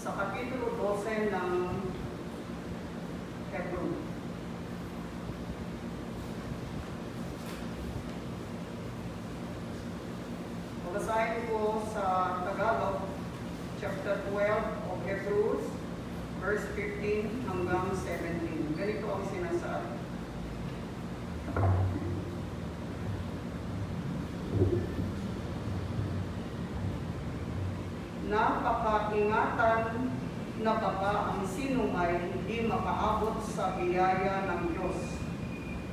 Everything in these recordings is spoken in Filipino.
sa Kapitulo 12 ng Hebrew. Babasahin ko sa Tagalog, chapter 12 of Hebrews, verse 15 hanggang 17. Ganito ang sinasabi. Napakaingatan na baka ang sinumay hindi makaabot sa biyaya ng Diyos.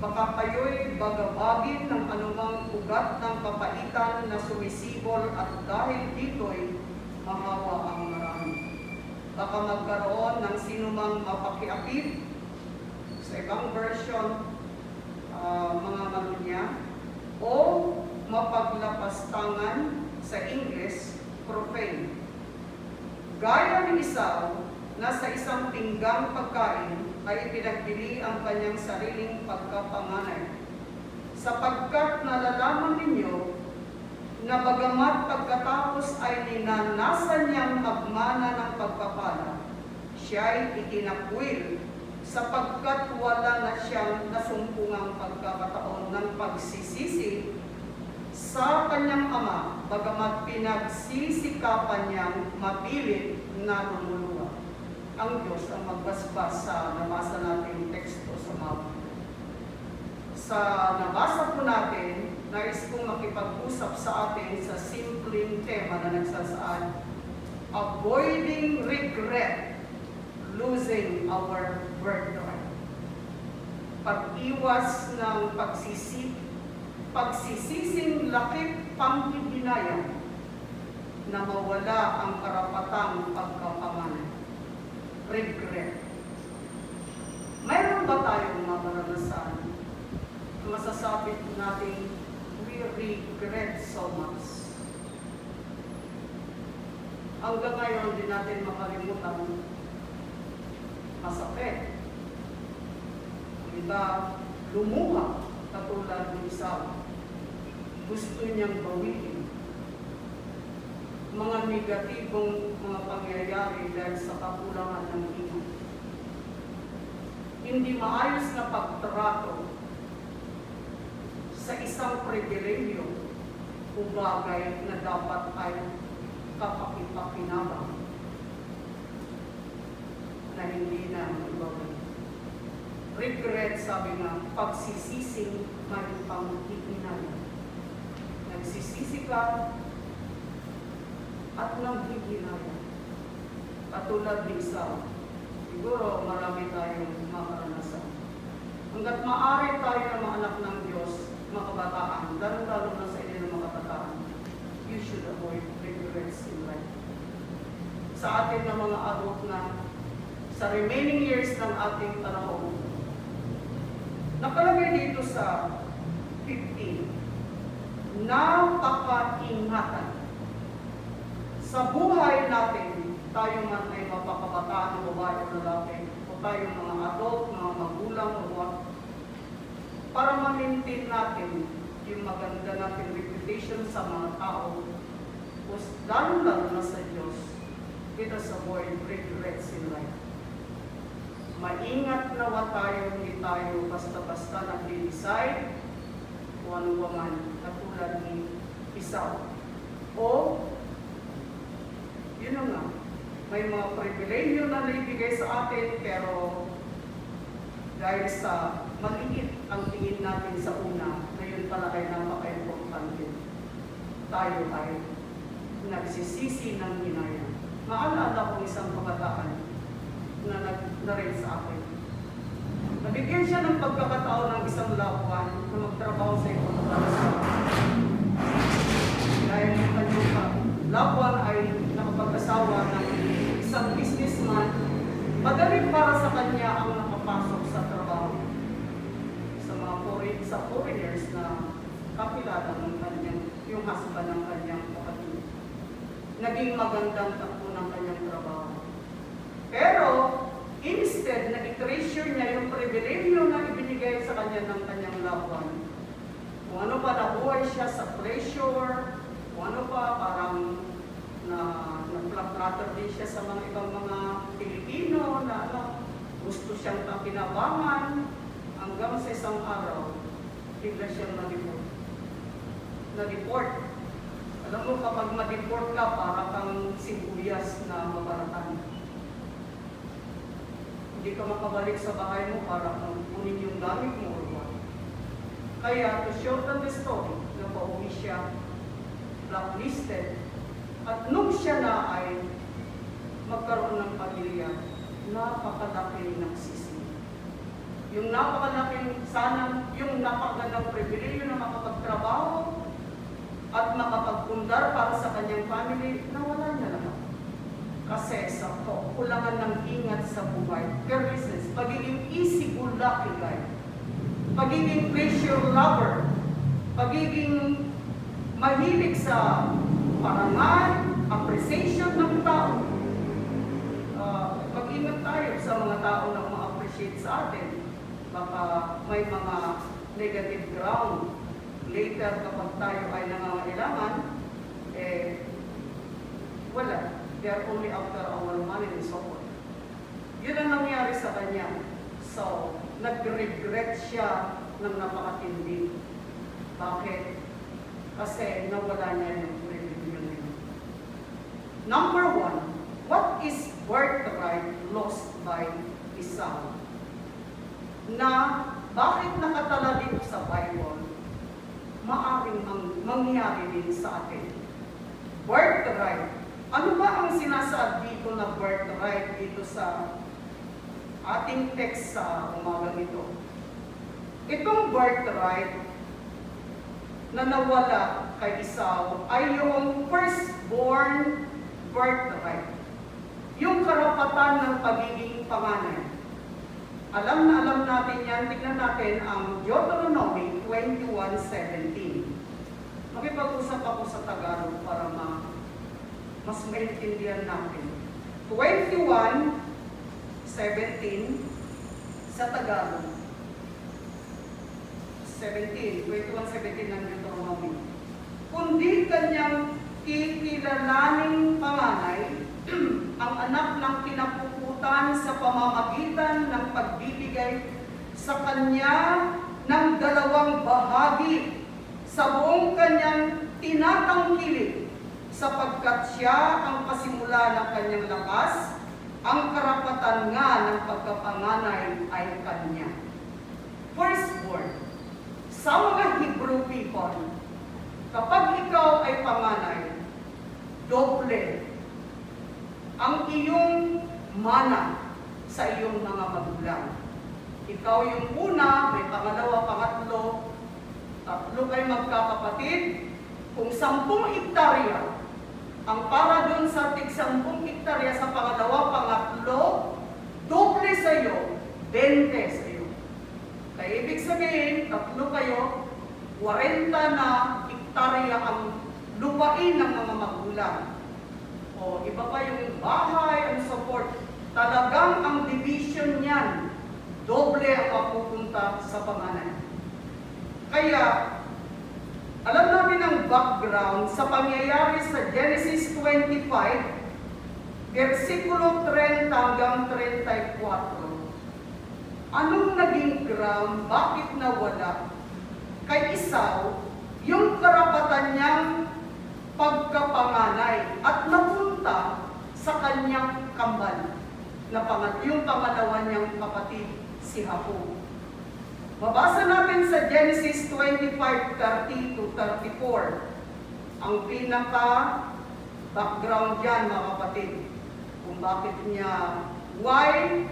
Baka kayo'y bagabagin ng anumang ugat ng kapaitan na sumisibol at dahil dito'y mahawa ang marami. Baka magkaroon ng sinumang mapakiapid. Sa ibang version, mga malunya, o mapaglapastangan sa English, profane. Gaya ni Esau na sa isang pinggang pagkain ay pinagpili ang kanyang sariling pagkapanganay. Sapagkat nalalaman ninyo na bagamat pagkatapos ay ninanasan niyang magmana ng pagpapala, siya'y itinakwil sapagkat wala na siyang nasumpungang pagkakataon ng pagsisisi sa kanyang ama, bagamat pinagsisikapan niyang mapilit na lumuluwa. Ang Diyos ang magbasbas sa nabasa nating teksto sa mapa. Sa nabasa po natin, nais kong makipag-usap sa atin sa simpleng tema na nagsasaad, avoiding regret, losing our birthright. Pag-iwas ng pagsisising lakip panghihinayang na mawala ang karapatang pagkapanganay. Regret. Mayroon ba tayong makaranasan? Masasabi natin, we regret so much. Hanggang ngayon, hindi natin makalimutan masakit. Ang iba, lumuha, katulad ng Esau. Gusto niyang bawiin mga negatibong mga pangyayari dahil sa kakulangan ng iman. Hindi maayos na pagtrato sa isang pribilehiyo o bagay na dapat ay kapakipakinabang na hindi na ibabalik. Regret, sabi nga, pagsisising may panghihinayang. Nagsisisi ka at nanghihinayang. Katulad ni Esau, siguro marami tayong makaranasan. Hanggat maaari tayo na mga anak ng Diyos, mga kabataan, lalo na sa inyo ng mga kabataan, you should avoid regrets in life. Sa atin na mga adult na sa remaining years ng ating panahon, nakalagay dito sa 15, napakaingatan. Sa buhay natin, tayo man ay mapakabataan o babae o lalaki, o tayo mga adult, mga magulang o what, para ma-maintain natin yung maganda natin reputation sa mga tao, lalo na sa Diyos, let us avoid regrets in life. Maingat nawa tayo, hindi tayo basta-basta nag-decide kung ano ba man, katulad ni Esau. O, yun na nga, may mga pribilehiyo na naibigay sa atin, pero dahil sa maliit ang tingin natin sa una, na yun pala ay napaka-importante. Tayo ay nagsisisi ng hinayang. Maalala ko isang kabataan na rin sa akin. Nabigyan siya ng pagkakataon ng isang lapuan na magtrabaho sa ibang bansa. Dahil yung kanyang lapuan ay nakapag-asawa ng isang businessman, madali para sa kanya ang nakapasok sa trabaho. Sa mga foreigners na kapilala ng kanyang, yung husband ng kanyang kapatid. Naging magandang takbo ng kanyang trabaho. Pero, instead na i-treasure niya yung pribilehiyo na ibinigay sa kanya ng kanyang loved one, kung ano pa nabuhay siya sa pleasure, kung ano pa parang na nag-flatter din siya sa mga ibang mga na gusto siyang pakinabangan hanggang sa isang araw, bigla siyang na-deport. Alam mo, kapag ma-deport ka, para kang sibuyas na mabaratan. Hindi ka makabalik sa bahay mo para kang kunin yung gamit mo or what. Kaya, to shorten the story, napauwi siya, blacklisted, at nung siya na ay magkaroon ng pamilya, napakalaki ng sisi. Yung napakalaking sana, yung napakagandang pribilehyo na makapagtrabaho at makapagpundar para sa kanyang family, nawala niya lahat. Kasi sa kulangan ng ingat sa buhay, carelessness, pagiging easy-go-lucky guy, pagiging pleasure lover, pagiging mahilig sa parangal, appreciation ng tao. Mag-ingat tayo sa mga tao na ma-appreciate sa atin. Baka may mga negative ground. Later, kapag tayo ay nangangailangan, wala. They are only after our money and so on. Yun ang nangyari sa kanya. So, nag-regret siya ng napakatindi. Bakit? Kasi nawala niya yung privilege niya. Number 1, what is birthright lost by Esau? Na bakit nakatala dito sa Bible, maaring mangyari din sa atin. Birthright. Ano ba ang sinasabi dito na birthright dito sa ating text sa umagang ito? Itong birthright na nawala kay Esau ay yung firstborn birthright. Yung karapatan ng pagiging panganay. Alam na alam natin yan. Tignan natin ang Deuteronomy 21:17. Makipag-usap ako sa Tagalog para mas maintindihan natin. 21:17 sa Tagalog. 21:17 ng Deuteronomy. Kundi kanyang kikilalaning panganay ang anak ng kinapuputan sa pamamagitan ng pagbibigay sa kanya ng 2 bahagi sa buong kanyang tinatangkilik, sapagkat siya ang pasimula ng kanyang lakas, ang karapatan nga ng pagkapanganay ay kanya. Firstborn. Sa mga Hebrew people, kapag ikaw ay panganay, doble ang iyong mana sa iyong mga magulang. Ikaw yung una, may pangalawa, pangatlo, tatlo kayo magkakapatid. Kung 10 hektarya, ang para doon sa 10 hektarya sa pangalawa, pangatlo, doble sa iyo, 20 sa iyo. Kaya ibig sabihin, tatlo kayo, 40 na hektarya ang lupain ng mga magulang. O iba pa yung bahay and support. Talagang ang division niyan, doble ang mapupunta sa panganay. Kaya, alam natin ang background sa pangyayari sa Genesis 25, versikulo 30 hanggang 34. Anong naging ground? Bakit nawala kay Esau yung karapatan niyang pagkapanganay at napunta sa kanyang kambal na yung pangalawa niyang kapatid, si Jacob. Mabasa natin sa Genesis 25:30 to 34. Ang pinaka-background dyan, mga kapatid, kung bakit niya, why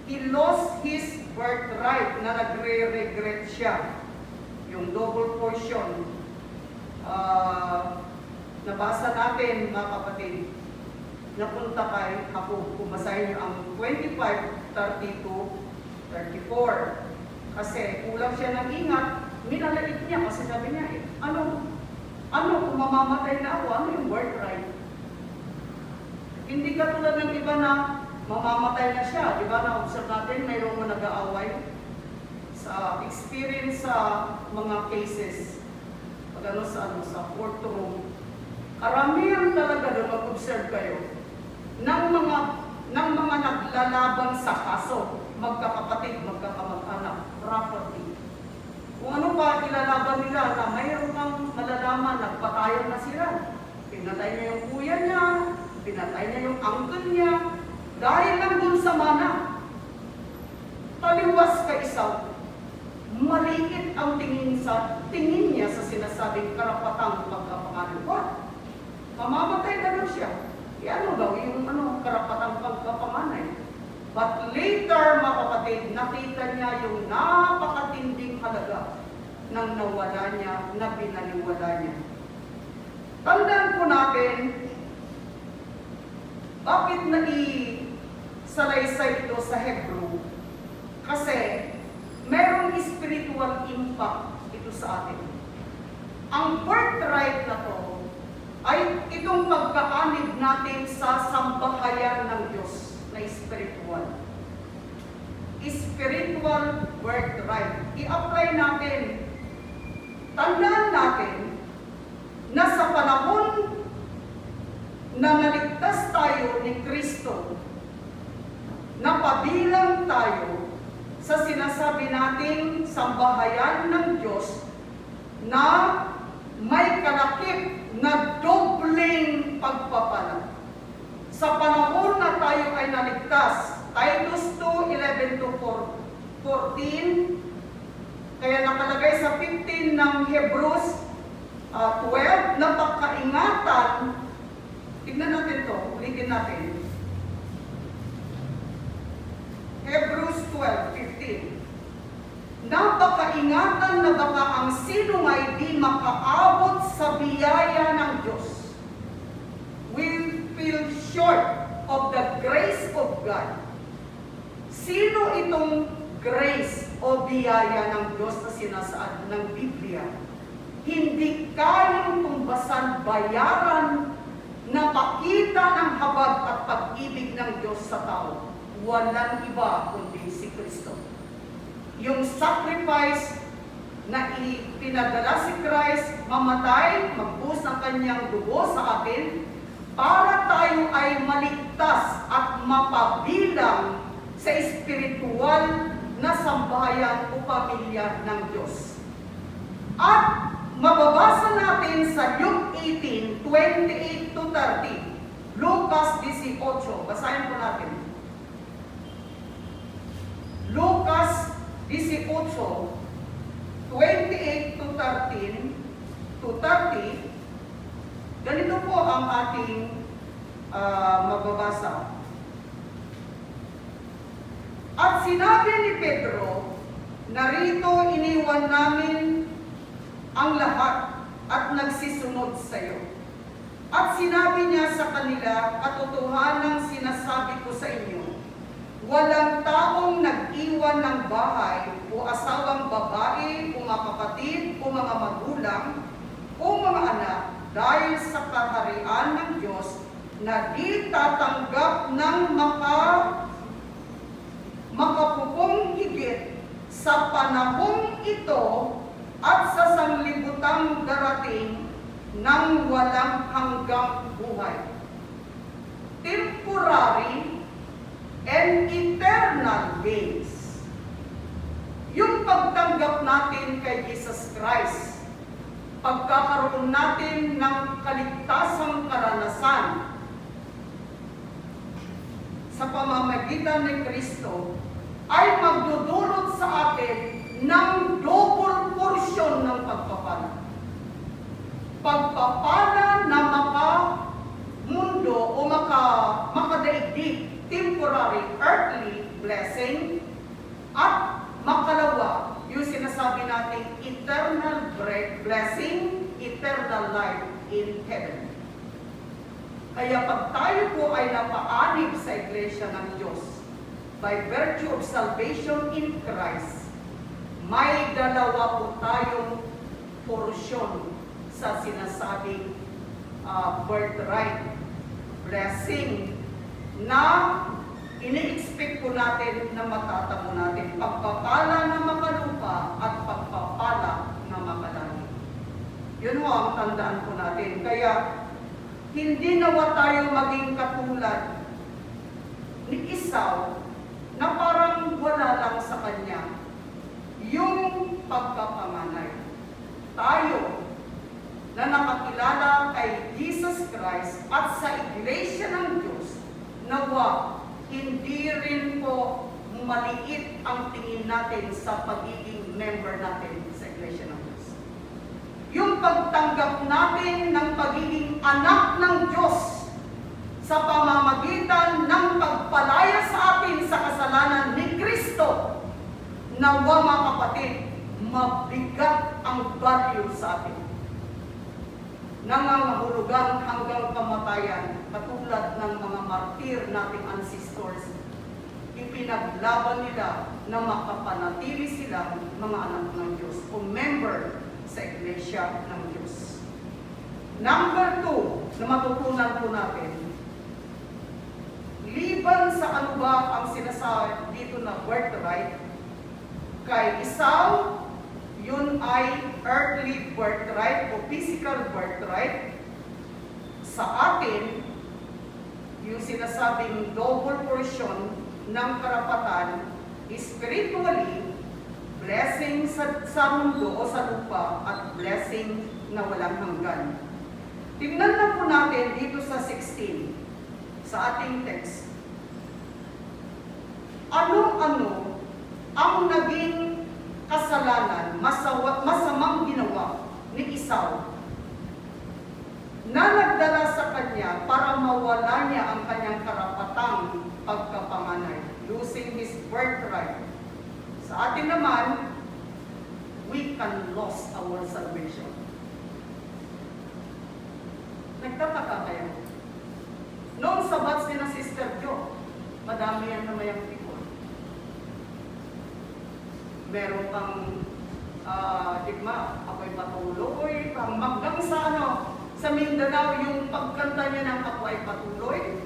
he lost his birthright, na nagre-regret siya. Yung double portion. Nabasa natin, mga kapatid, napunta kay Jacob. Kung basahin niyo ang 25:30 to 34. Kasi kulang siya ng ingat, minalait niya kasi sabi niya, ano kung mamamatay na ako, ano yung birthright? Hindi ka tulad ng iba na mamamatay na siya. Di ba, na-observe natin, mayroong mga nag-aaway sa experience sa mga cases, pag sa courtroom. Karamihan talaga doon, mag-observe kayo, ng mga ng mga naglalaban sa kaso, magkakapatid, magkakamag-anak, property. Kung ano pa ilalaban nila na mayroon kang malalaman, nagpatayan na sila. Pinatay niya yung kuya niya, pinatay niya yung uncle niya, dahil lang dun sa mana. Taliwas ka isaw, maliit ang tingin niya sa sinasabing karapatang pagkapangalan. What? Mamamatay na lang siya. Ano daw yung karapatang pagkapanganay? But later, mga kapatid, nakita niya yung napakatinding halaga ng nawala niya, na binaliwala niya. Tandaan po natin, bakit nai-salaysay ito sa Hebrew? Kasi merong spiritual impact ito sa atin. Ang birthright na to ay itong pagkaanib natin sa sambahayan ng Diyos na spiritual. Spiritual birthright. I-apply natin. Tandaan natin na sa panahon na naligtas tayo ni Kristo, napabilang tayo sa sinasabi nating sambahayan ng Diyos na may kalakip na dobleng pagpapala. Sa panahon na tayo ay naligtas, Titus 2:11-14, kaya nakalagay sa 15 ng Hebrews 12, na pagkaingatan, tignan natin to, ulitin natin. Hebrews 12:15. Na baka-ingatan na baka ang sino ay di makaabot sa biyaya ng Diyos, will feel short of the grace of God. Sino itong grace o biyaya ng Diyos na sinasaad ng Biblia? Hindi kayang tumbasan, bayaran na pakita ng habag at pag-ibig ng Diyos sa tao. Walang iba kundi si Kristo. Yung sacrifice na ipinadala si Christ, mamatay, magbuhos ng kanyang dugo sa atin, para tayo ay maligtas at mapabilang sa espiritual na sambahayan o pamilya ng Diyos. At mababasa natin sa Luke 18:28-30, Lucas 18, basahin po natin. Lucas 18:28-30, ganito po ang ating mababasa. At sinabi ni Pedro, narito iniwan namin ang lahat at nagsisunod sa iyo. At sinabi niya sa kanila, katotohanang sinasabi ko sa inyo, walang taong nag-iwan ng bahay o asawang babae o mga kapatid o mga magulang o mga anak dahil sa kaharian ng Diyos na di tatanggap ng makapupong higit sa panahong ito at sa sanglibutang darating ng walang hanggang buhay. Temporary and eternal gains. Yung pagtanggap natin kay Jesus Christ, pagkakaroon natin ng kaligtasang karanasan sa pamamagitan ni Kristo, ay magdudulot sa atin ng double portion ng pagpapala. Pagpapala na makamundo o makadaigdig, temporary, earthly blessing, at makalawa, yung sinasabi natin eternal blessing, eternal life in heaven. Kaya pag tayo po ay napaanib sa Iglesia ng Diyos, by virtue of salvation in Christ, may dalawa po tayong portion sa sinasabing birthright, blessing, na ini-expect po natin na matatamo natin, pagpapala na makalupa at pagpapala na makalangit. Yun ho ang tandaan po natin. Kaya hindi nawa tayo maging katulad Esau na parang wala lang sa kanya yung pagkapanganay. Tayo na nakakilala kay Jesus Christ at sa Iglesia ng Diyos, nawa, hindi rin po maliit ang tingin natin sa pagiging member natin sa Iglesia ng Diyos. Yung pagtanggap natin ng pagiging anak ng Diyos sa pamamagitan ng pagpalaya sa atin sa kasalanan ni Kristo, nawa mga kapatid, mabigat ang value sa atin. Nangangahulugan hanggang kamatayan, katulad ng mga martir nating ancestors. Ipinaglaban nila na makapanatili silang mga anak ng Diyos o member sa Iglesia ng Diyos. Number 2 na matutunan po natin, liban sa ano ba ang sinasabi dito na birthright, kay Esau, yun ay earthly birthright o physical birthright. Sa atin, yung sinasabing double portion ng karapatan, spiritually, blessing sa mundo o sa lupa at blessing na walang hanggan. Tingnan na po natin dito sa 16, sa ating text. Ano-ano ang naging kasalanan, masamang ginawa ni Esau na nagdala sa kanya para mawala niya ang kanyang karapatang pagkapanganay, losing his birthright. Sa atin naman, we can lose our salvation. Nagtataka kayo? Noong sa batch ni na Sister Jo, madami yan na mayang people. Meron pang digma, ako'y patuloy, pang hanggang sa Mindanao, yung pagkanta niya ng Ako ay Patuloy.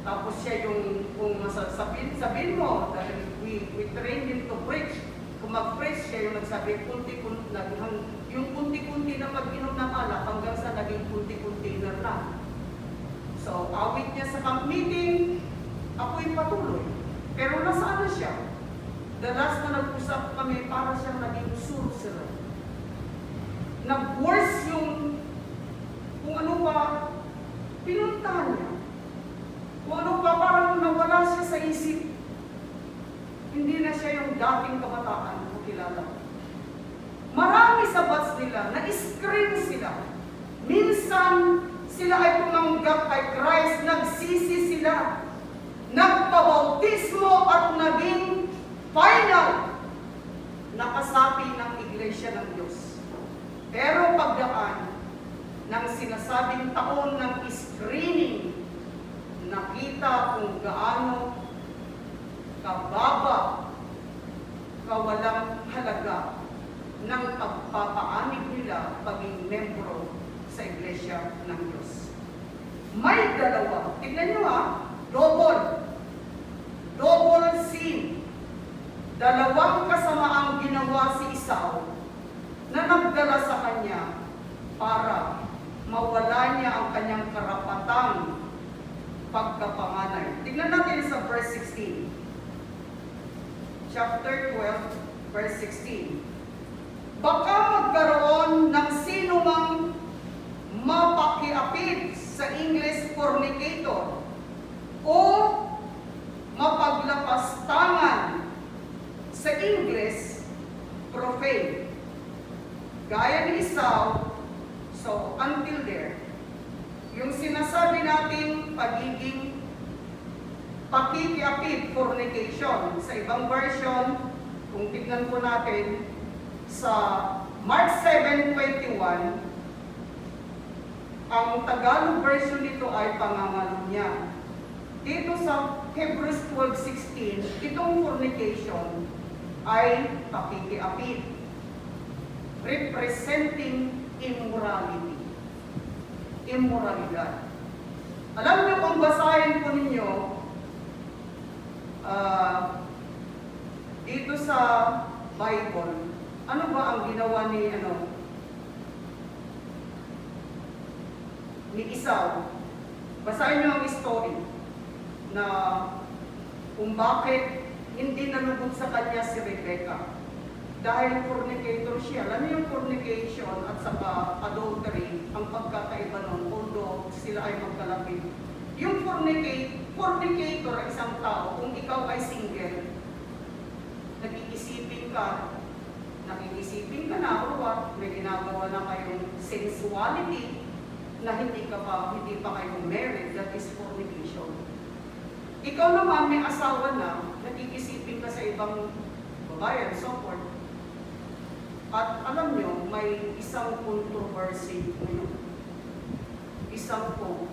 Tapos siya yung, kung sabihin mo, dahil we train him to preach. Kung mag-preach siya yung nagsabi, yung kunti-kunti na pag-inom ng alak hanggang sa naging kunti-kunti na lang. So, awit niya sa camp meeting, ako'y patuloy. Pero nasaan na siya? The last na nag-usap kami, para siyang naging sorcerer. Nag-worse yung, kung ano pa, pinuntahan niya. Kung ano pa, parang nawala siya sa isip. Hindi na siya yung dating kabataan na kilala. Marami sa batch nila, na-scream sila. Minsan, sila ay tumanggap kay Christ, nagsisi sila. Nagpabautismo at naging final nakasapi ng Iglesia ng Diyos. Pero pagdaan ng sinasabing taon ng screening, nakita kung gaano kababa, kawalang halaga ng pagpapaanib nila paging membro sa Iglesia ng Diyos. May dalawa. Tignan nyo double sin. Dalawang kasamaang ginawa si Esau na nagdala sa kanya para mawala niya ang kanyang karapatang pagkapanganay. Tignan natin sa verse 16. Chapter 12, verse 16. Baka magkaroon ng sino mang mapakiapid, sa English fornicator, o mapaglapastangan, sa English profane. Gaya ni Esau, so until there, yung sinasabi natin pagiging pakikiapid, fornication, sa ibang version, kung tignan po natin, sa Mark 7:21, ang Tagalog version nito ay pangangalunya. Dito sa Hebrews 12:16, itong fornication ay pakikiapid, representing immorality. Immoralidad. Alam niyo kung basahin po ninyo, dito sa Bible, ano ba ang ginawa ni Esau? Basahin niyo ang story na kung bakit hindi nalugod sa kanya si Rebecca. Dahil fornicator siya. Alam niyo yung fornication at saka adultery, ang pagkakaiba nun, although sila ay magkalapit. Yung fornicator ay isang tao, kung ikaw ay single, nakikisipin ka na or what, may ginagawa na kayong sensuality na hindi pa kayo married, that is fornication. Ikaw naman may asawa na, nakikisipin ka sa ibang babae and so forth. At alam nyo, may isang controversy ngayon. Isang po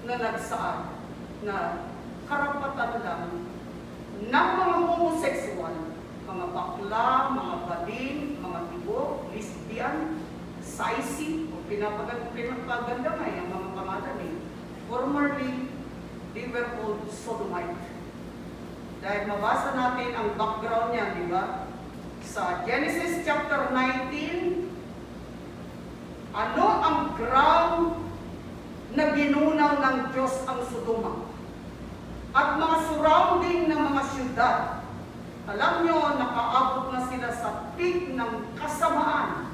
na nagsaad na karapatan lang ng mga homosexual, mga bakla, mga bading, mga tibo, lesbian, sisig, o pinapaganda nga yung mga pangalan eh. Formerly, they were called sodomite. Dahil mabasa natin ang background niya, di ba? Sa Genesis chapter 19, ano ang ground na ginunaw ng Diyos ang Sodoma? At mga surrounding ng mga syudad, alam nyo, nakaabot na sila sa peak ng kasamaan.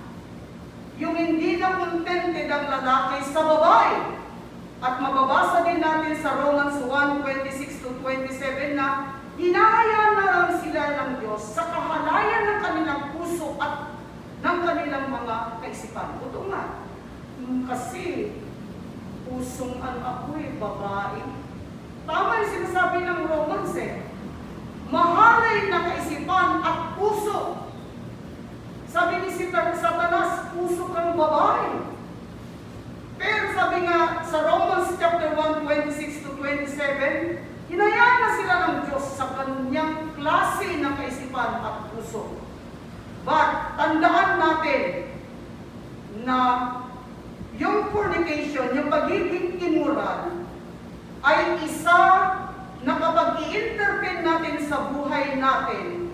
Yung hindi na contented ang lalaki sa babae. At mababasa din natin sa Romans 1:26-27 na hinahayaan na lang sila ng Diyos sa kahalayan ng kanilang puso at ng kanilang mga kaisipan. Ito nga, kasi pusong ako babae. Tama yung sinasabi ng Romans mahalay na kaisipan at puso. Sabi ni Satanas, puso kang babae. Pero sabi nga sa Romans chapter 1:26-27, hinayaan na sila ng Diyos sa kanyang klase ng kaisipan at puso. But tandaan natin na yung fornication, yung pagiging immoral, ay isa na kapag i-intervene natin sa buhay natin,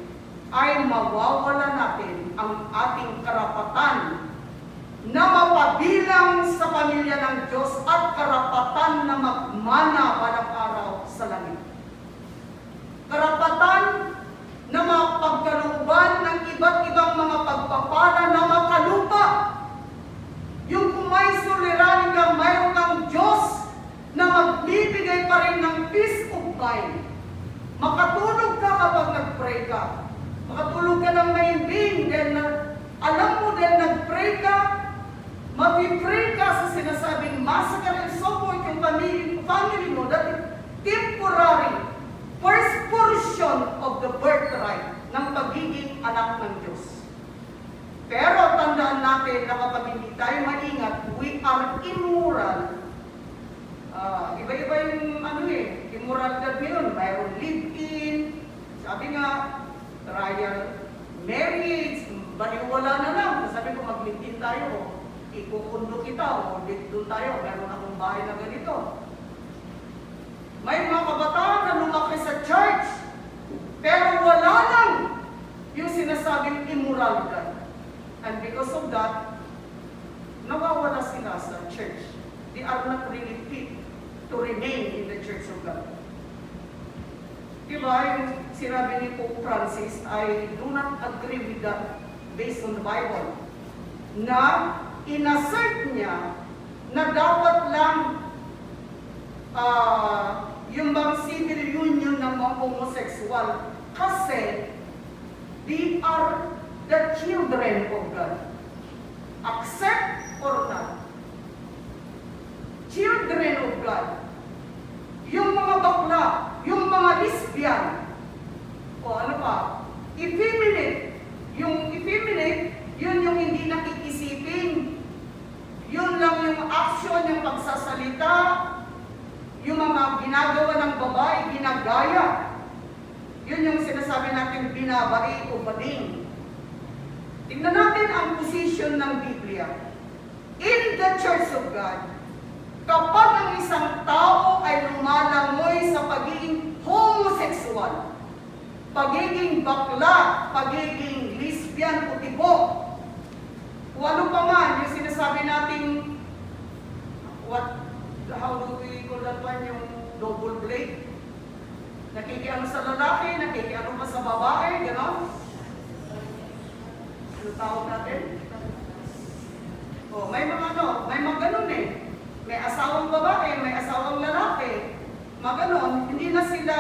ay mawawala natin ang ating karapatan na mapabilang sa pamilya ng Diyos at karapatan na magmana balang araw sa langit. Karapatan na mapagkalooban ng iba't ibang mga pagpapala na makalupa. Yung kung may suliranin ka, mayroon kang Diyos na magbibigay pa rin ng peace of mind. Makatulog ka kapag nag-pray ka. Makatulog ka ng mahimbing dahil alam mo dahil nag-pray ka, mag-pray ka sa sinasabing massacre and support yung family mo, that temporary first portion of the birthright ng pagiging anak ng Diyos. Pero tandaan natin na kapag hindi tayo maingat, we are immoral. Iba-iba yung immoralidad ngayon. Mayroon live-in, sabi nga, trial marriage, baliwala na lang. Sabi ko, mag-live-in tayo, ikukundo kita, o doon tayo, meron akong bahay na ganito. May mga kabataan na lumaki sa church, pero wala lang yung sinasabing immoralidad. And because of that, nawawala sila sa church. They are not really fit to remain in the Church of God. Diba, yung sinabi ni Pope Francis, I do not agree with that based on the Bible. Na inassert niya na dapat lang yung bang civil union ng mga homosexual kasi they are the children of God. Accept or not. Children of God. Yung mga bakla, yung mga lesbian, o ano pa, effeminate. Yung effeminate, yun yung hindi nakikisipin. Yun lang yung action, yung pagsasalita, yung mga ginagawa ng babae, ginagaya. Yun yung sinasabi natin binabai o bading. Tingnan natin ang position ng Biblia. In the Church of God, kapag ang isang tao ay lumalangoy sa pagiging homosexual, pagiging bakla, pagiging lesbian o tibo, o ano pa man, yung sinasabi nating, how do we call that one, yung double blade? Nakikiano sa lalaki, nakikiano pa sa babae, gano'n? Ano tawag natin? Oh, may mga ganun eh. May asawang babae, may asawang lalaki. Mga ganon, hindi na sila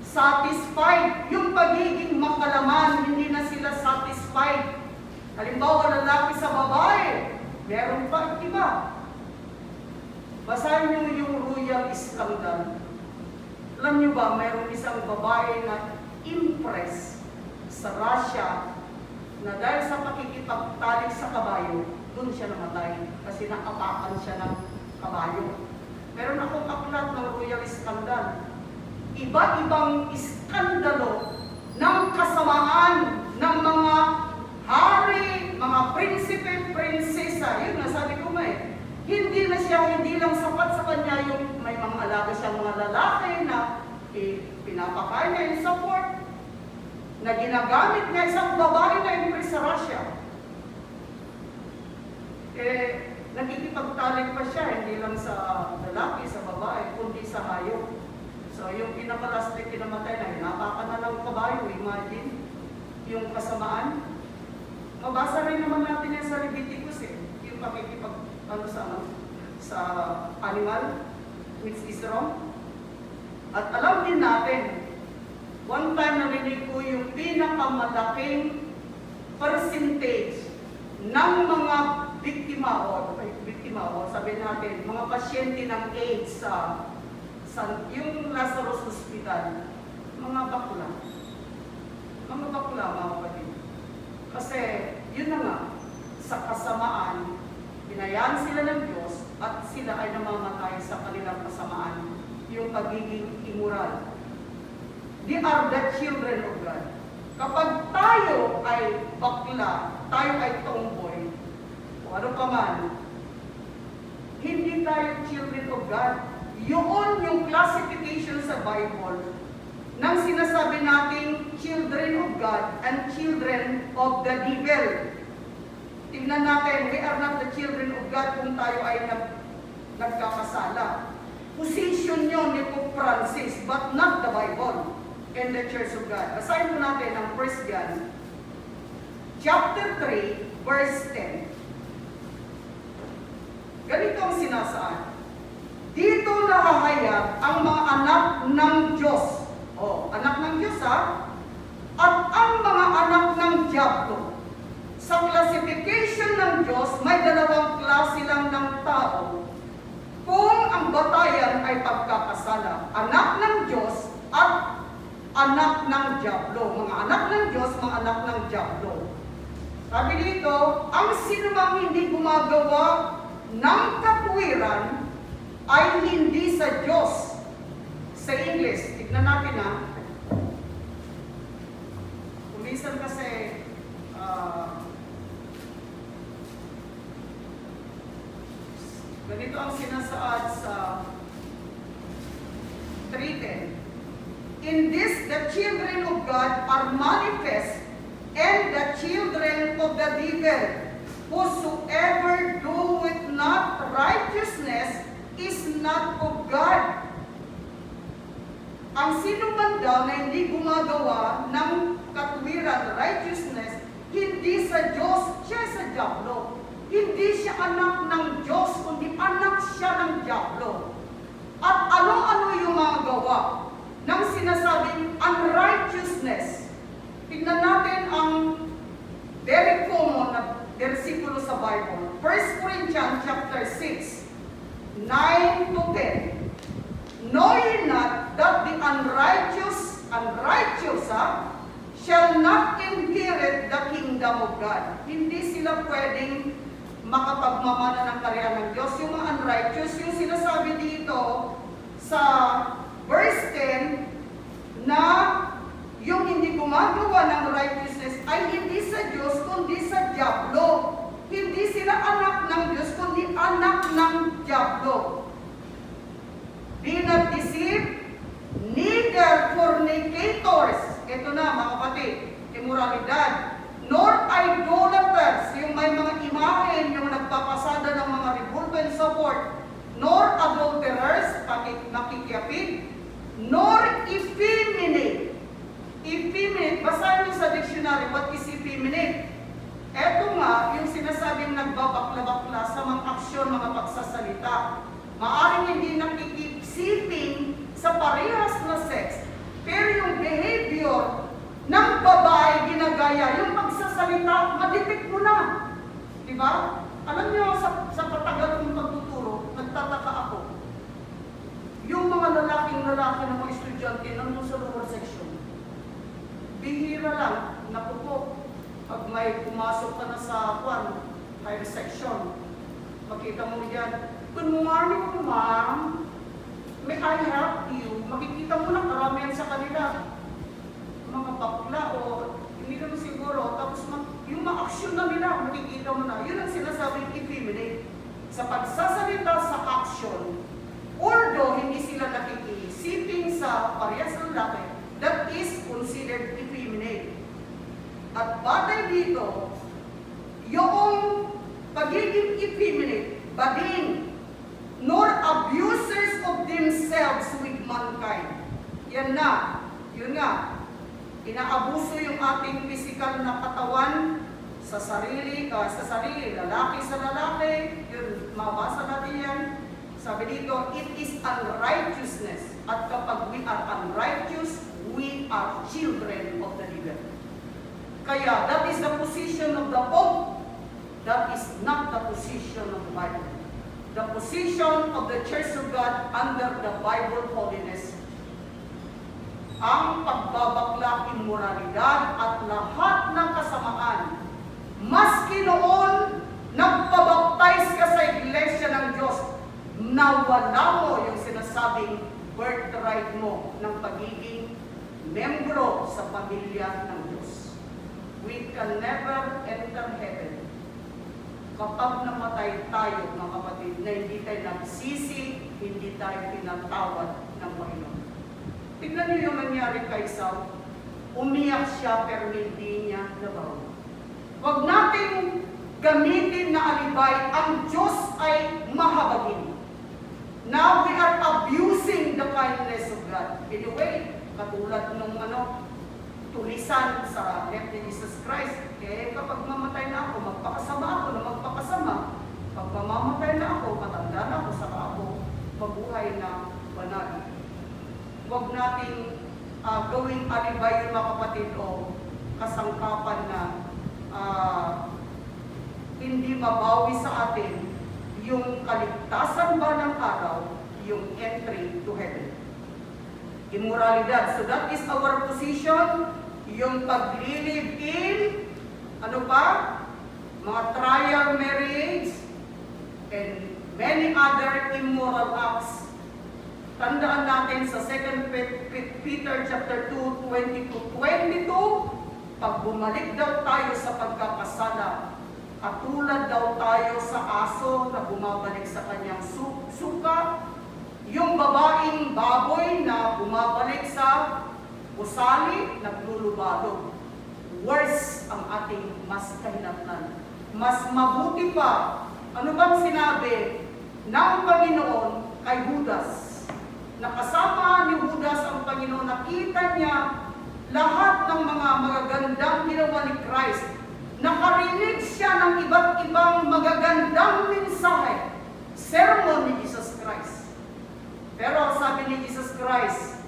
satisfied. Yung pagiging makalaman, hindi na sila satisfied. Halimbawa, lalaki sa babae, meron pa iba. Basahin niyo yung royal scandal. Alam niyo ba, mayroong isang babae na impress sa Russia na dahil sa pakikipagtalik sa kabayo, doon siya namatay kasi nakapakan siya ng kabayo. Meron akong aklat ng royal scandal. Iba-ibang iskandalo ng kasamaan ng mga hari, mga prinsipe, prinsesa. Yun nga, sabi ko hindi lang sapat sa kanya yung may mga alaga siyang mga lalaki na pinapakain niya yung support na ginagamit niya isang babae na impress sa Russia. Nagkikipagtalik pa siya, hindi lang sa lalaki, sa babae, kundi sa hayop. So, yung pinakalastik kinamatay na, hinapakan na ng kabayo, imagine, yung kasamaan. Mabasa rin naman natin yan sa Leviticus yung sa animal, which is wrong. At alam din natin, one time narinig ko yung pinakamalaking percentage ng mga biktima o sabi natin, mga pasyente ng AIDS sa yung Lazarus Hospital, mga bakla. Mga bakla, mga kapatid. Kasi, yun na nga, sa kasamaan, binayaan sila ng Diyos at sila ay namamatay sa kanilang kasamaan, yung pagiging immoral. They are the children of God. Kapag tayo ay bakla, tayo ay tomboy, o ano pa man, hindi tayo children of God. Yun yung classification sa Bible ng sinasabi nating children of God and children of the devil. Tingnan natin, we are not the children of God kung tayo ay nagkakasala. Position yun ni Pope Francis, but not the Bible and the Church of God. Basahin po natin ang 1 John, chapter 3, verse 10. Ganito ang sinasaad. Dito nakahayag ang mga anak ng Diyos. Anak ng Diyos at ang mga anak ng Diablo. Sa classification ng Diyos, may dalawang klase lang ng tao. Kung ang batayan ay pagkakasala, anak ng Diyos at anak ng Diablo. Mga anak ng Diyos, mga anak ng Diablo. Sabi dito, ang sinumang hindi gumagawa ng katwiran ay hindi sa Diyos. Sa English, tignan natin Kumisan kasi ganito ang sinasaad sa 3:10. In this, the children of God are manifest, and the children of the devil. Whosoever doeth not righteousness is not of God. Ang sino man daw na hindi gumagawa ng katwiran, righteousness, hindi sa Diyos, siya sa Diablo. Hindi siya anak ng Diyos, kundi anak siya ng Diablo. At ano-ano yung mga gawa ng sinasabing unrighteousness. Tignan natin ang very common na versikulo sa Bible. 1 Corinthians chapter 6, 9 to 10. Know ye not that the unrighteous shall not inherit the kingdom of God. Hindi sila pwedeng makapagmamana ng karya ng Diyos. Yung mga unrighteous, yung sinasabi dito sa verse 10, na yung hindi gumagawa ng righteousness ay hindi sa Diyos, kundi sa Diablo. Hindi sila anak ng Diyos, kundi anak ng Diablo. Be not deceived, neither fornicators. Ito na mga kapatid, immoralidad. Nor idolaters, yung may mga imahen, yung nagpapasada ng mga rebulto and so forth. Nor adulterers, makikiapid. Nor effeminate, paligaya, yung pagsasalita, madetect mo na. Diba? Alam niyo, sa patagal kong pagtuturo, nagtataka ako. Yung mga lalaking ng mga estudyante nandun sa lower section, bihira lang, naku po, pag may pumasok ka na sa higher section, makita mo yan, good morning, ma'am. May I help you? Makikita mo na karamihan sa kanila. Mga bakla o hindi naman siguro. Tapos yung mga aksyon na nila, makikita mo na. Yun ang sinasabing effeminate. Sa pagsasalita sa action, although hindi sila nakikisiping sa parehas ng lalaki, that is considered effeminate. At batay dito, yung pagiging effeminate, bading, nor abusers of themselves with mankind. Yan na, yun nga, inaabuso yung ating physical na katawan sa sarili, lalaki sa lalaki, yun, mabasa natin yan. Sabi dito, it is unrighteousness. At kapag we are unrighteous, we are children of the devil. Kaya, that is the position of the Pope. That is not the position of the Bible. The position of the Church of God under the Bible holiness. Ang pagbabakla, immoralidad at lahat ng kasamaan. Maski noon, nagpabaptize ka sa iglesia ng Diyos, nawala mo yung sinasabing birthright mo ng pagiging membro sa pamilya ng Diyos. We can never enter heaven kapag namatay tayo, mga kapatid, na hindi tayo nagsisi, hindi tayo pinatawad ng Panginoon. Tignan niyo yung nangyari kay Saul. Umiyak siya pero hindi niya nabawi. Huwag nating gamitin na alibay, ang Diyos ay mahabagin. Now we are abusing the kindness of God. Anyway, katulad nung tulisan sa left ni Jesus Christ, kapag mamatay na ako, magpakasama ako na magpakasama. Pag mamamatay na ako, matanda na ako, saka ako mabuhay na banal. Huwag nating gawing alibay yung mga kapatid o kasangkapan na hindi mabawi sa atin yung kaligtasan ba ng araw, yung entry to heaven. Immoralidad. So that is our position, yung pag-live in, mga trial marriage, and many other immoral acts. Tandaan natin sa 2 Peter chapter 2, 20-22, pag bumalik daw tayo sa pagkakasala, at tulad daw tayo sa aso na bumabalik sa kanyang suka, yung babaeng baboy na bumabalik sa usali, naglulubado. Worse ang ating mas kahinatnan. Mas mabuti pa, ano bang sinabi ng Panginoon kay Judas? Nakasama ni Judas ang Panginoon, nakita niya lahat ng mga magagandang ginawa ni Christ. Nakarinig siya ng iba't ibang magagandang mensahe, sermon ni Jesus Christ. Pero sabi ni Jesus Christ,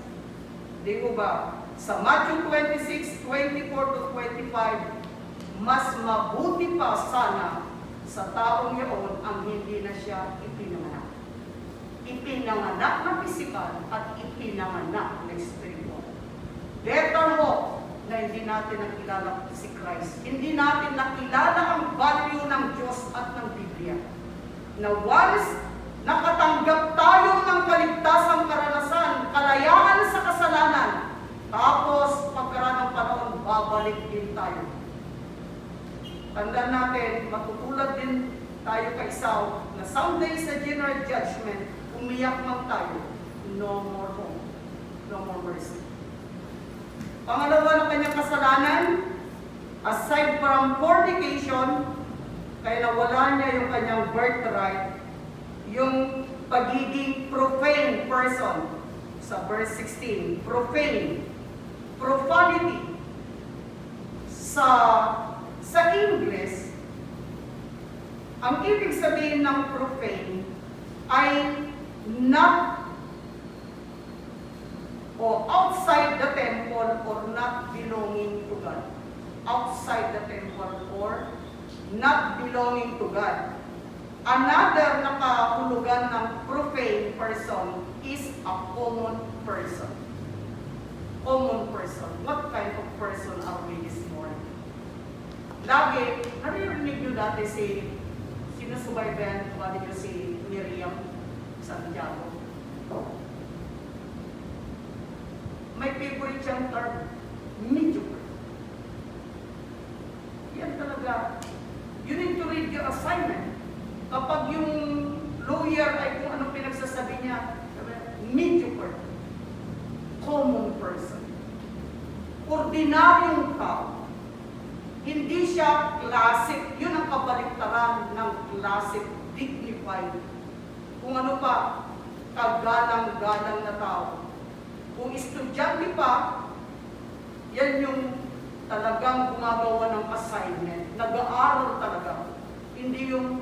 di ko ba, sa Matthew 26, 24-25, mas mabuti pa sana sa taong iyon ang hindi na siya ipinanganak. Ipinanganak na pisikal at ipinanganak na espiritual. Better ho na hindi natin nakilala si Christ. Hindi natin nakilala ang value ng Diyos at ng Biblia. Na once nakatanggap tayo ng kaligtasang karanasan, kalayaan sa kasalanan, tapos pagkaraan ng panahon, babalik din tayo. Tandaan natin, matutulad din tayo kay Saul, na someday sa general judgment, umiyak man tayo, no more hope, no more mercy. Pangalawa ng kanyang kasalanan, aside from fornication, kaya nawala niya yung kanyang birthright, yung pagiging profane person. Sa verse 16, profane, profanity. Sa English, ang ibig sabihin ng profane ay not o outside the temple or not belonging to God. outside the temple or not belonging to God. Another nakahulugan ng profane person is a common person. Common person. What kind of person are we this morning? Lagi, naririnig nyo dati sinusubaybayan ba ninyo si Miriam Santiago? May favorite siyang term, mediocre. Yan talaga. You need to read your assignment. Kapag yung lawyer ay kung anong pinagsasabi niya, mediocre. Common person. Ordinaryong tao. Hindi siya classic. Yun ang kabaliktaran ng classic, dignified. Kung ano pa, kagalang-galang na tao. Kung estudyante pa, yan yung talagang gumagawa ng assignment. Nag-aaral talaga. Hindi yung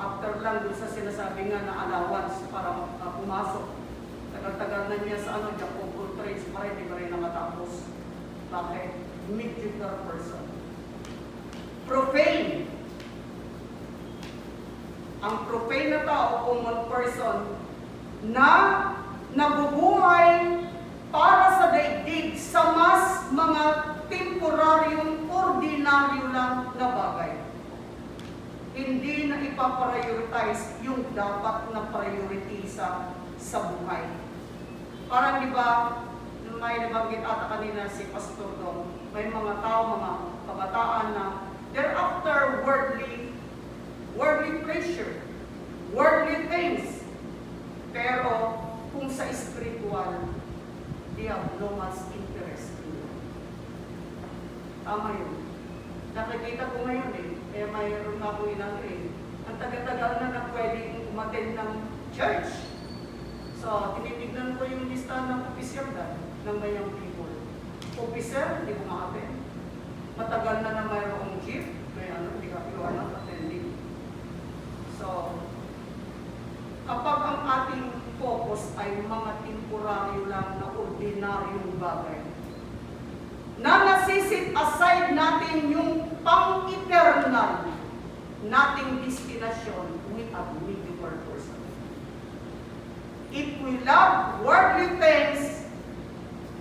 after lang dun sa sinasabi nga na allowance para pumasok. Tagal-tagal na niya sa Jack of all trades para hindi pa rin nakatapos. Bakit? Mediocre person. Profane. Ang profane na tao, common person, na nabubuhay para sa daigdig sa mas mga temporaryong, ordinaryo lang na bagay. Hindi na ipaprioritize yung dapat na priority sa buhay. Parang di ba, may nabanggit ata kanina si Pastor Dong, may mga tao, mga kabataan na they're after worldly pleasure, worldly things. Pero kung sa spiritual, they have no much interest in it. Tama yun. Nakikita ko ngayon mayroon nga po ang taga-tagal na pwedeng umattend ng church. So, tinitignan ko yung lista ng officer ng mayang people. Officer, hindi ko ma-attend. Matagal na mayroong chief, hindi ka attending. So, kapag ang ating focus ay mga temporaryo lang na ordinaryong bagay, na nasisit aside natin yung pang-eternal nating destinasyon, we are mediocre person. If we love worldly things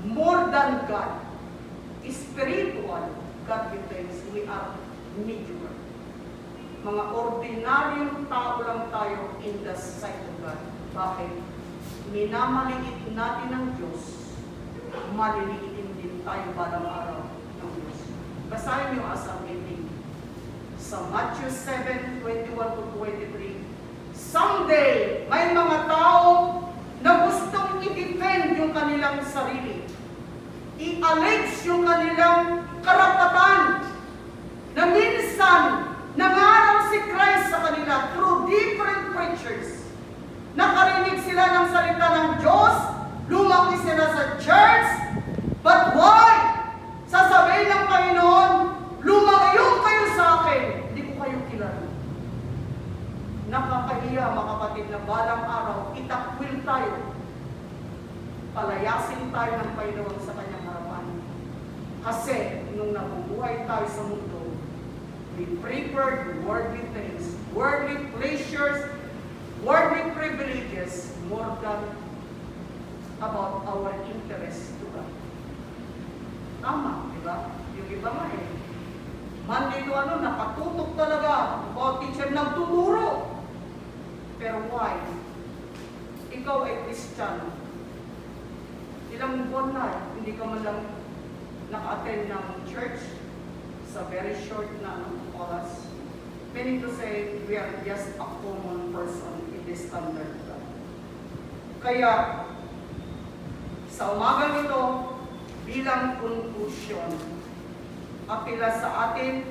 more than God, spiritual, godly things, we are mediocre. Mga ordinaryong tao lang tayo in the sight of God. Bakit? Minamaliit natin ang Diyos, maliliitin din tayo balang araw ng Diyos. Basahin niyo as a meeting. Sa Matthew 7:21-23, someday, may mga tao na gustong i-defend yung kanilang sarili. I-allege yung kanilang karapatan na minsan nangaral si Christ sa kanila through different preachers. Nakarinig sila ng salita ng Diyos, lumaki sila sa church, but why? Sasabihin ng Panginoon, lumayo kayo sa akin, hindi ko kayo kilala. Nakakahiya, mga kapatid, na balang araw, itakwil tayo. Palayasin tayo ng Panginoon sa kanyang harapan. Kasi, nung nabubuhay tayo sa mundo, we preferred worldly things, worldly pleasures, worldly privileges, more than about our interest to God. Tama, di ba? Yung iba nga Monday to nakatutok talaga. O, teacher nagtuturo. Pero why? Ikaw ay Kristiyano. Ilang buwan na, hindi ka man lang naka-attend ng church sa very short na oras. Meaning to say, we are just a common person in this standard God. Kaya, sa umaga nito, bilang conclusion, apila sa atin,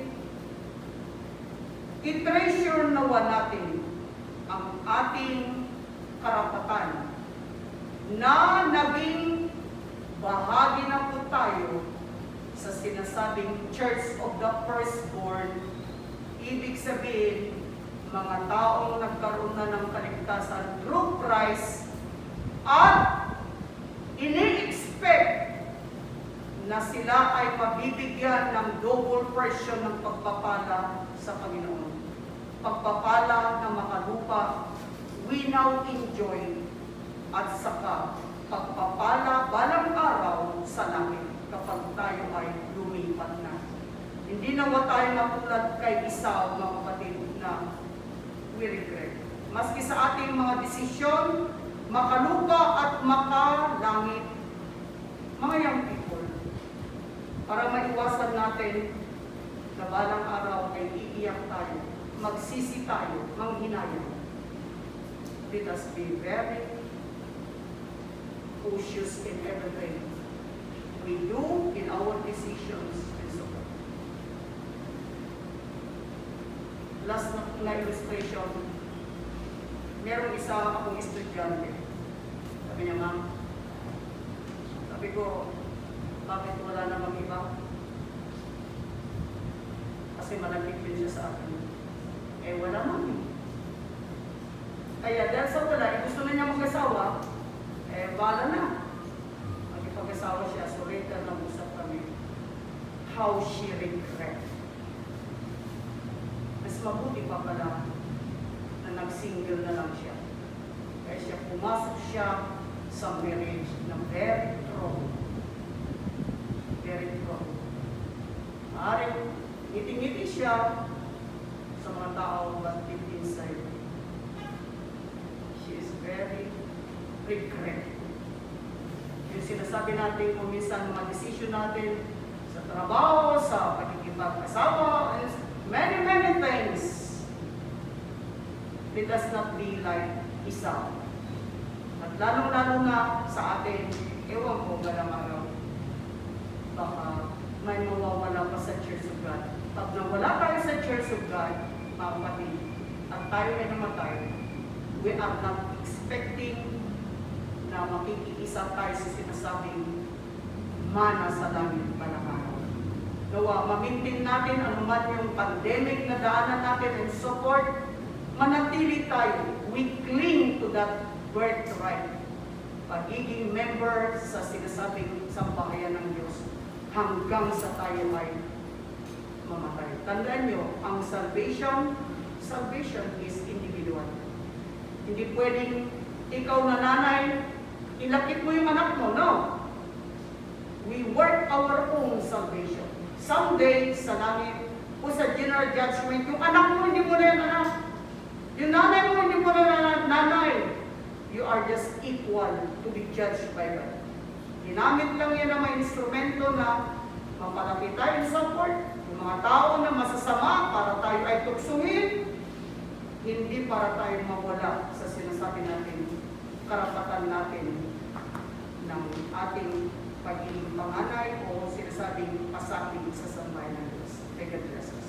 i-treasure nawa natin ang ating karapatan na naging bahagi na po tayo sa sinasabing Church of the Firstborn. Ibig sabihin, mga taong nagkaroon na ng kaligtasan through Christ at ini-expect na sila ay mabibigyan ng double portion ng pagpapala sa Panginoon. Pagpapala na makalupa, we now enjoy, at saka pagpapala balang araw sa langit kapag tayo ay lumipat na. Hindi naman tayo matulad kay Esau, mga kapatid, na we regret. Maski sa ating mga desisyon, makalupa at makalangit, mga young people, para maiwasan natin na balang araw ay iiyak tayo, magsisi tayo, manghinayang. Let us be very cautious in everything we do in our decisions and so on. Last na illustration, merong isa akong estudyante. Sabi niya, ma'am, sabi ko, bakit wala namang iba? Kasi malapit din siya sa akin. Eh, wala mami. Kaya dahil sa wala, gusto na niya mag-asawa, eh, wala na. Magpag-asawa siya, so later nag-usap kami. How she regret. Mas mabuti pa pala na nag-single na lang siya. Kaya siya pumasok siya sa marriage na very trouble. Very trouble. Maaaring ngiti-ngiti siya sa mga tao, but deep inside, she is very regretful. Yung sinasabi natin kung minsan mga decision natin sa trabaho, sa pagkikipag-asawa, many things. Let us not be like Esau. At lalong-lalo na sa atin, ewan ko balang araw, baka may mawawala pa sa Church of God. Pag nawala tayo sa Church of God, mga kapatid, at tayo ay namatay, we are not expecting na makikiisa tayo sa sinasabing mana sa langit balang araw. Nawa, mamintin natin anuman yung pandemic na daanan natin and so forth, manatili tayo. We cling to that birthright. Pagiging member sa sinasabing sambahayan ng Diyos hanggang sa tayo ay mamatay. Tandaan nyo, ang salvation is individual. Hindi pwedeng ikaw na nanay, ilakit mo yung anak mo. No. We work our own salvation. Someday, sa langit, o sa general judgment, yung anak mo hindi mo na yan anak. Yung nanay mo hindi mo na nanay. You are just equal to be judged by God. Ginamit lang yan ang mga instrumento na mapalapit tayo sa support. Yung mga tao na masasama para tayo ay tuksuhin, hindi para tayo mawala sa sinasabi natin, karapatan natin ng ating pagiging panganay o sinasabing pasakit sa sambayan ng Diyos. May God bless us.